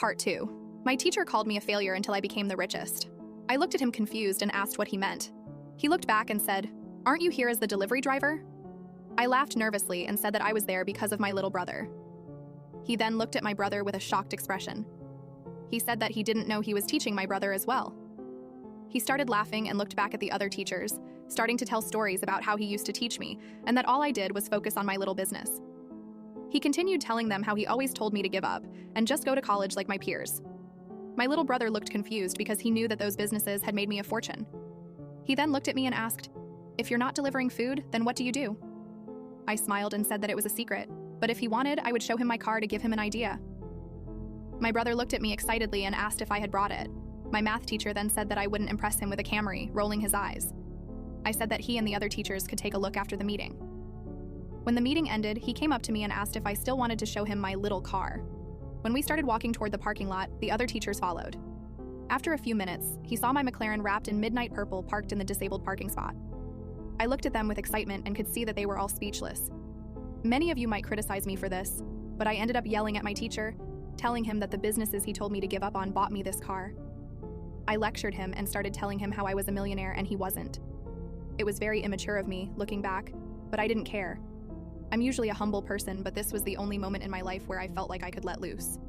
Part 2. My teacher called me a failure until I became the richest. I looked at him confused and asked what he meant. He looked back and said, "Aren't you here as the delivery driver?" I laughed nervously and said that I was there because of my little brother. He then looked at my brother with a shocked expression. He said that he didn't know he was teaching my brother as well. He started laughing and looked back at the other teachers, starting to tell stories about how he used to teach me and that all I did was focus on my little business. He continued telling them how he always told me to give up and just go to college like my peers. My little brother looked confused because he knew that those businesses had made me a fortune. He then looked at me and asked, "If you're not delivering food, then what do you do?" I smiled and said that it was a secret, but if he wanted, I would show him my car to give him an idea. My brother looked at me excitedly and asked if I had brought it. My math teacher then said that I wouldn't impress him with a Camry, rolling his eyes. I said that he and the other teachers could take a look after the meeting. When the meeting ended, he came up to me and asked if I still wanted to show him my little car. When we started walking toward the parking lot, the other teachers followed. After a few minutes, he saw my McLaren wrapped in midnight purple parked in the disabled parking spot. I looked at them with excitement and could see that they were all speechless. Many of you might criticize me for this, but I ended up yelling at my teacher, telling him that the businesses he told me to give up on bought me this car. I lectured him and started telling him how I was a millionaire and he wasn't. It was very immature of me, looking back, but I didn't care. I'm usually a humble person, but this was the only moment in my life where I felt like I could let loose.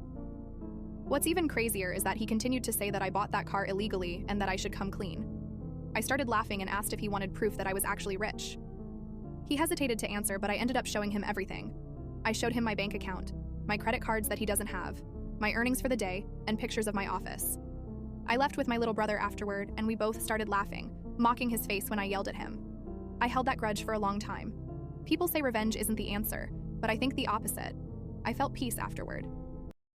What's even crazier is that he continued to say that I bought that car illegally and that I should come clean. I started laughing and asked if he wanted proof that I was actually rich. He hesitated to answer, but I ended up showing him everything. I showed him my bank account, my credit cards that he doesn't have, my earnings for the day, and pictures of my office. I left with my little brother afterward, and we both started laughing, mocking his face when I yelled at him. I held that grudge for a long time. People say revenge isn't the answer, but I think the opposite. I felt peace afterward.